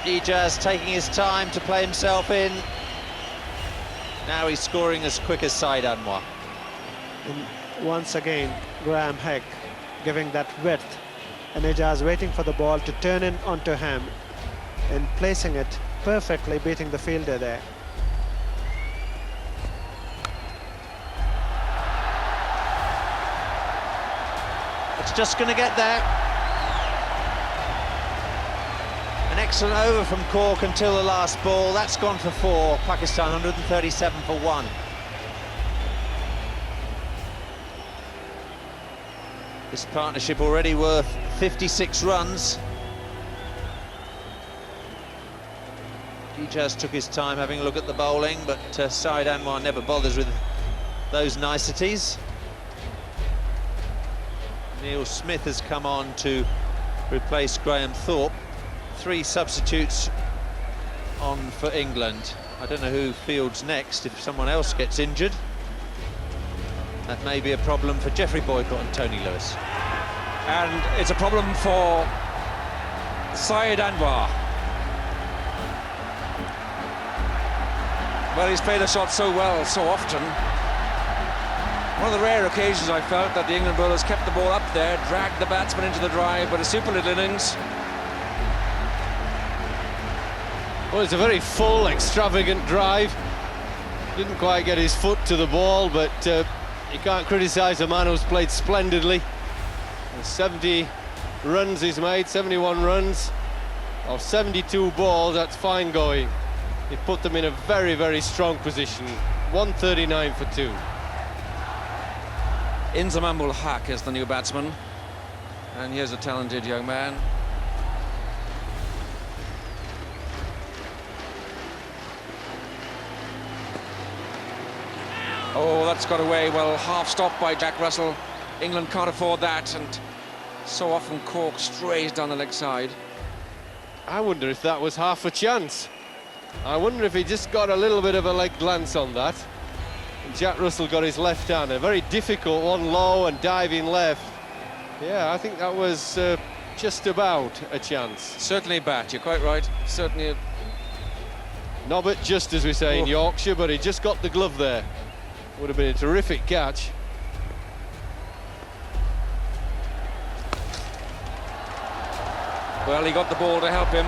Ijaz taking his time to play himself in. Now he's scoring as quick as Saeed Anwar. And once again, Graham Thorpe giving that width, and Ijaz waiting for the ball to turn in onto him and placing it perfectly, beating the fielder there. It's just going to get there. An excellent over from Cork until the last ball. That's gone for 4. Pakistan 137 for 1. This partnership already worth 56 runs. Ijaz took his time having a look at the bowling, but Saeed Anwar never bothers with those niceties. Neil Smith has come on to replace Graham Thorpe. 3 substitutes on for England. I don't know who fields next if someone else gets injured. That may be a problem for Geoffrey Boycott and Tony Lewis. And it's a problem for Saeed Anwar. Well, he's played a shot so well, so often. One of the rare occasions I felt that the England bowlers kept the ball up there, dragged the batsman into the drive, but a super little innings. Well, it's a very full, extravagant drive. Didn't quite get his foot to the ball, but you can't criticise a man who's played splendidly. And 70 runs he's made, 71 runs of 72 balls. That's fine going. He put them in a very, very strong position. 139 for 2. Inzamam-ul-Haq is the new batsman, and here's a talented young man. Oh, that's got away. Well, half stopped by Jack Russell. England can't afford that, and so often Cork strays down the leg side. I wonder if that was half a chance. I wonder if he just got a little bit of a leg glance on that. And Jack Russell got his left hand, a very difficult one, low and diving left. Yeah, I think that was just about a chance. Certainly a bat, you're quite right. Certainly a... Nobbit, just as we say in Yorkshire, but he just got the glove there. Would have been a terrific catch. Well, he got the ball to help him.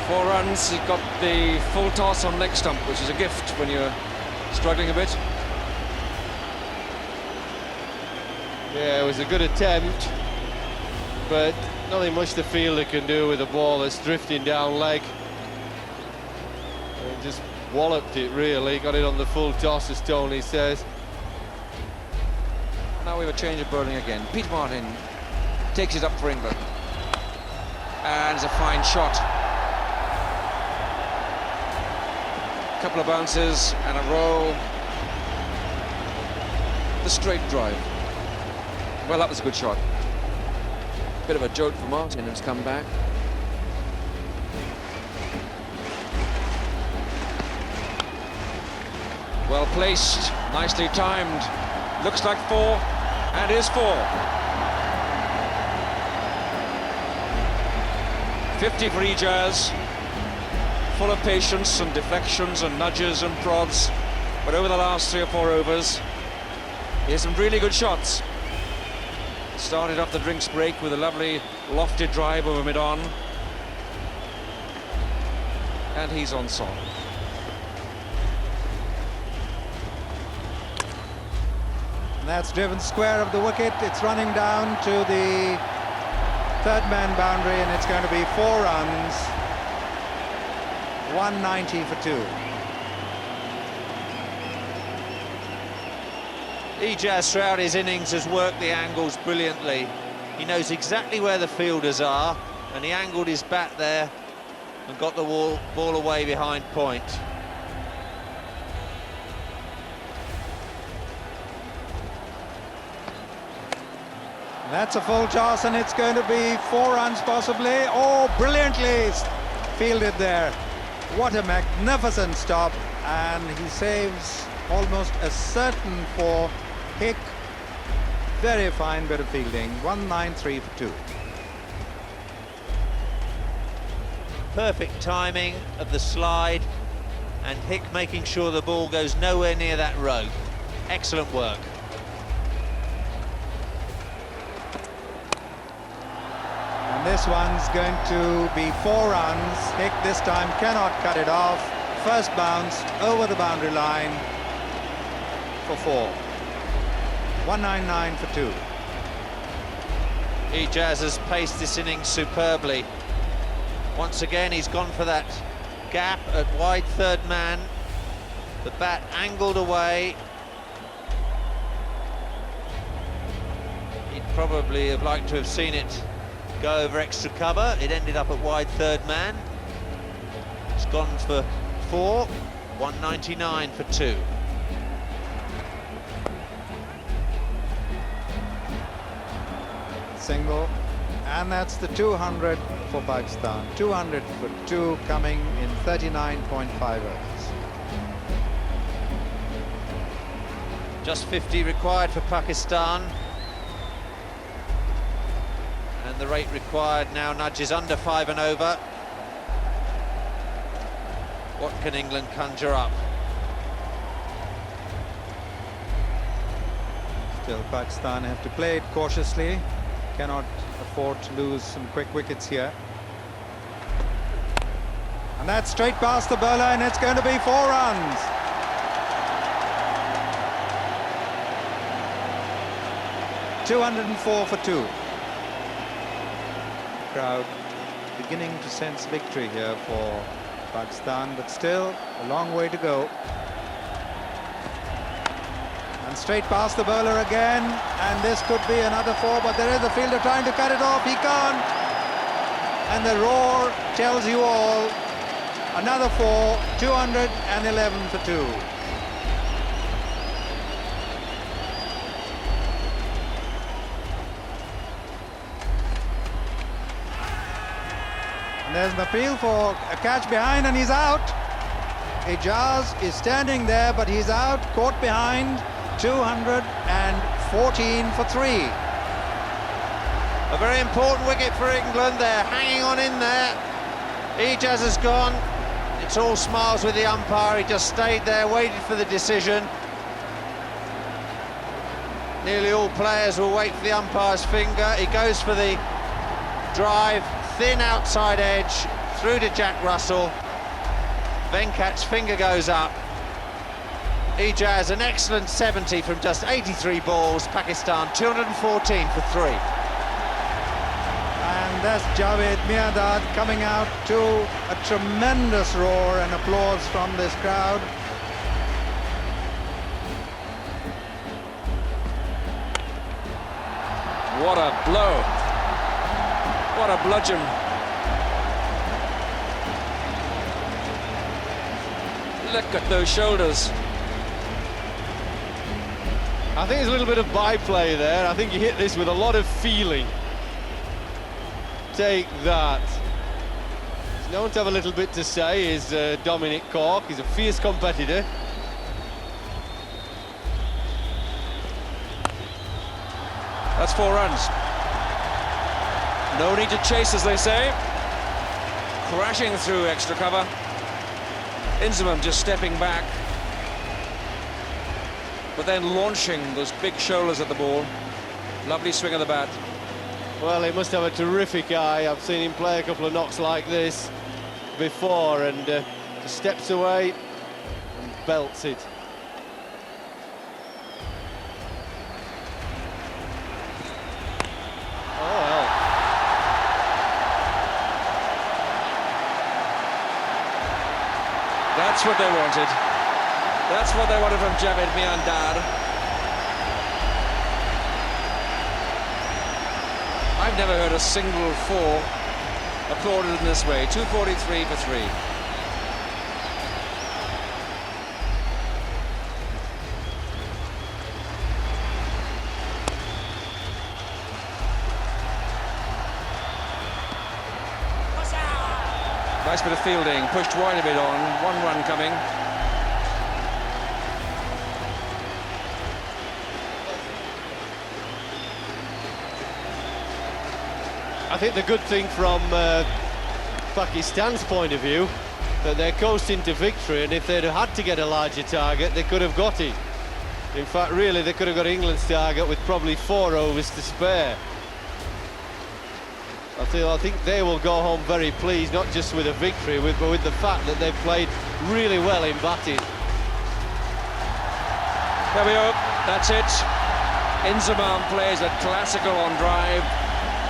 4 runs, he got the full toss on leg stump, which is a gift when you're struggling a bit. Yeah, it was a good attempt, but nothing much the fielder can do with a ball that's drifting down leg. And just walloped it, really. Got it on the full toss, as Tony says. Now we have a change of bowling again. Peter Martin takes it up for England. And it's a fine shot. Couple of bounces and a roll. The straight drive. Well, that was a good shot. Bit of a jolt for Martin, who's come back. Well placed, nicely timed. Looks like 4, and is 4. 50 for Ijaz. Full of patience and deflections and nudges and prods, but over the last 3 or 4 overs, he has some really good shots. Started off the drinks break with a lovely lofted drive over mid-on, and he's on song. That's driven square of the wicket. It's running down to the 3rd man boundary, and it's going to be 4 runs. 190 for 2. Ijaz throughout his innings has worked the angles brilliantly. He knows exactly where the fielders are, and he angled his bat there and got the ball away behind point. That's a full toss, and it's going to be 4 runs possibly. Oh, brilliantly fielded there. What a magnificent stop, and he saves almost a certain 4. Hick Very fine bit of fielding. 193 for 2. Perfect timing of the slide, and Hick making sure the ball goes nowhere near that rope. Excellent work. And this one's going to be 4 runs. Hick this time cannot cut it off. First bounce over the boundary line for 4. 199 for 2. Ijaz has paced this innings superbly. Once again, he's gone for that gap at wide third man. The bat angled away. He'd probably have liked to have seen it go over extra cover. It ended up at wide third man. It's gone for 4. 199 for 2. Single, and that's the 200 for Pakistan. 200 for 2 coming in 39.5 overs. Just 50 required for Pakistan. And the rate required now nudges under 5 and over. What can England conjure up? Still, Pakistan have to play it cautiously. Cannot afford to lose some quick wickets here. And that's straight past the bowler, and it's going to be 4 runs. $204 for 2. Crowd beginning to sense victory here for Pakistan, but still a long way to go. And straight past the bowler again, and this could be another 4, but there is a fielder trying to cut it off. He can't. And the roar tells you all. Another 4, 211 for 2. And there's an appeal for a catch behind, and he's out. Ijaz is standing there, but he's out, caught behind. 214 for 3. A very important wicket for England. They're hanging on in there. Ijaz has gone. It's all smiles with the umpire. He just stayed there, waited for the decision. Nearly all players will wait for the umpire's finger. He goes for the drive, thin outside edge, through to Jack Russell. Venkat's finger goes up. Ijaz, an excellent 70 from just 83 balls. Pakistan, 214 for 3. And that's Javed Miandad coming out to a tremendous roar and applause from this crowd. What a blow. What a bludgeon. Look at those shoulders. I think there's a little bit of byplay there. I think he hit this with a lot of feeling. Take that. He's known to have a little bit to say, is Dominic Cork. He's a fierce competitor. That's 4 runs. No need to chase, as they say. Crashing through extra cover. Inzamam just stepping back, but then launching those big shoulders at the ball. Lovely swing of the bat. Well, he must have a terrific eye. I've seen him play a couple of knocks like this before, and just steps away and belts it. Oh, well. That's what they wanted. That's what they wanted from Javed Miandad. I've never heard a single 4 applauded in this way. 243 for 3. Nice bit of fielding, pushed wide a bit on, 1 run coming. I think the good thing from Pakistan's point of view, that they're coasting to victory, and if they'd had to get a larger target, they could have got it. In fact, really, they could have got England's target with probably 4 overs to spare. I think they will go home very pleased, not just with a victory, but with the fact that they've played really well in batting. There we go, that's it. Inzamam plays a classical on drive,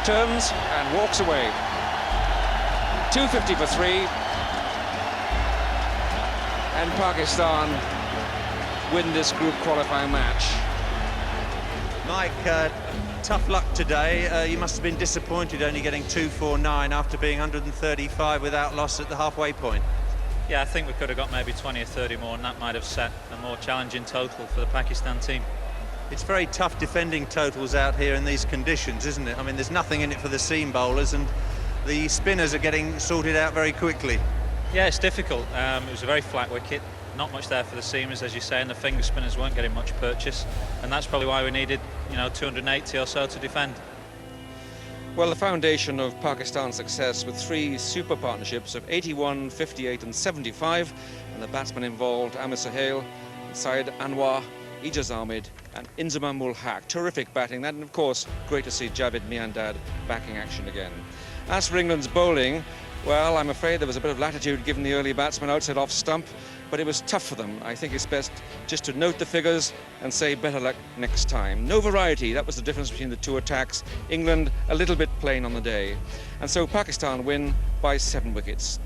turns and walks away. 250 for 3. And Pakistan win this group qualifying match. Mike, tough luck today. You must have been disappointed only getting 249 after being 135 without loss at the halfway point. Yeah, I think we could have got maybe 20 or 30 more, and that might have set a more challenging total for the Pakistan team. It's very tough defending totals out here in these conditions, isn't it? I mean, there's nothing in it for the seam bowlers, and the spinners are getting sorted out very quickly. Yeah, it's difficult. It was a very flat wicket, not much there for the seamers, as you say, and the finger spinners weren't getting much purchase, and that's probably why we needed, 280 or so to defend. Well, the foundation of Pakistan's success with 3 super partnerships of 81, 58 and 75, and the batsmen involved Aamer Sohail, Saeed Anwar, Ijaz Ahmed and Inzamam-ul-Haq. Terrific batting, and of course great to see Javed Miandad backing action again. As for England's bowling, well, I'm afraid there was a bit of latitude given the early batsman outside off stump, but it was tough for them. I think it's best just to note the figures and say better luck next time. No variety, that was the difference between the 2 attacks. England a little bit plain on the day. And so Pakistan win by 7 wickets.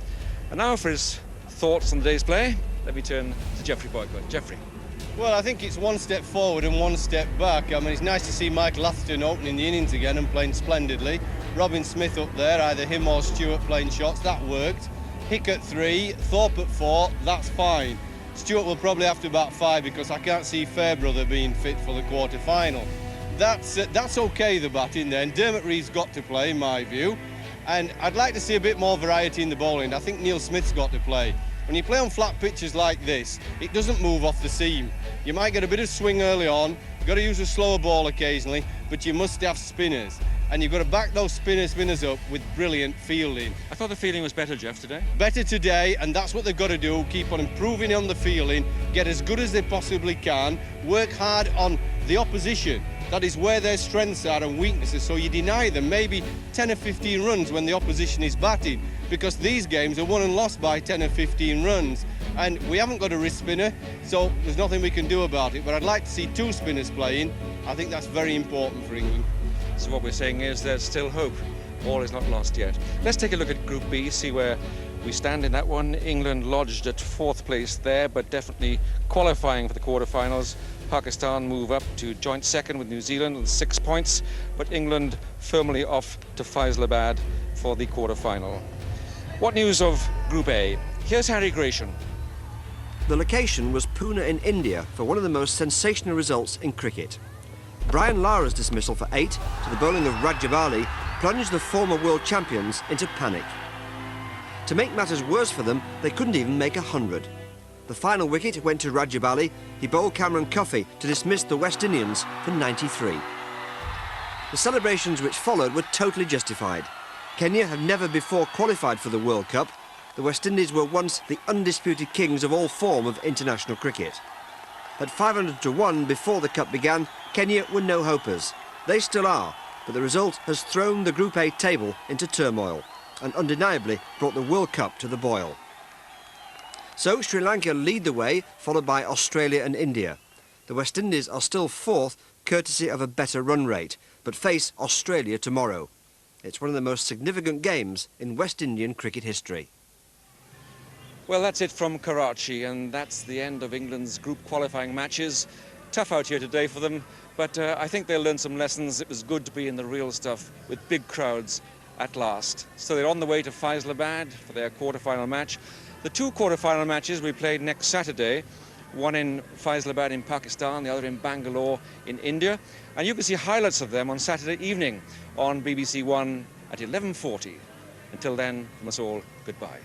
And now for his thoughts on the day's play, let me turn to Geoffrey Boycott. Geoffrey. Well, I think it's 1 step forward and 1 step back. I mean, it's nice to see Michael Atherton opening the innings again and playing splendidly. Robin Smith up there, either him or Stewart playing shots, that worked. Hick at 3, Thorpe at 4, that's fine. Stewart will probably have to bat 5 because I can't see Fairbrother being fit for the quarter-final. That's okay, the batting then. Dermot Reeve's got to play, in my view. And I'd like to see a bit more variety in the bowling. I think Neil Smith's got to play. When you play on flat pitches like this, it doesn't move off the seam. You might get a bit of swing early on, you've got to use a slower ball occasionally, but you must have spinners. And you've got to back those spinners up with brilliant fielding. I thought the fielding was better, Jeff, today. Better today, and that's what they've got to do, keep on improving on the fielding, get as good as they possibly can, work hard on the opposition. That is where their strengths are and weaknesses, so you deny them maybe 10 or 15 runs when the opposition is batting, because these games are won and lost by 10 or 15 runs. And we haven't got a wrist spinner, so there's nothing we can do about it. But I'd like to see 2 spinners playing. I think that's very important for England. So what we're saying is there's still hope. All is not lost yet. Let's take a look at Group B, see where we stand in that one. England lodged at 4th place there, but definitely qualifying for the quarterfinals. Pakistan move up to joint 2nd with New Zealand on 6 points, but England firmly off to Faisalabad for the quarterfinal. What news of Group A? Here's Harry Gratian. The location was Pune in India for one of the most sensational results in cricket. Brian Lara's dismissal for 8 to the bowling of Rajabali plunged the former world champions into panic. To make matters worse for them, they couldn't even make 100. The final wicket went to Rajabali. He bowled Cameron Coffey to dismiss the West Indians for 93. The celebrations which followed were totally justified. Kenya have never before qualified for the World Cup. The West Indies were once the undisputed kings of all form of international cricket. At 500 to 1 before the Cup began, Kenya were no hopers. They still are, but the result has thrown the Group A table into turmoil and undeniably brought the World Cup to the boil. So Sri Lanka lead the way, followed by Australia and India. The West Indies are still 4th, courtesy of a better run rate, but face Australia tomorrow. It's one of the most significant games in West Indian cricket history. Well, that's it from Karachi, and that's the end of England's group qualifying matches. Tough out here today for them, but I think they'll learn some lessons. It was good to be in the real stuff with big crowds at last. So they're on the way to Faisalabad for their quarter-final match. The 2 quarter-final matches we played next Saturday, one in Faisalabad in Pakistan, the other in Bangalore in India. And you can see highlights of them on Saturday evening on BBC One at 11:40. Until then, from us all, goodbye.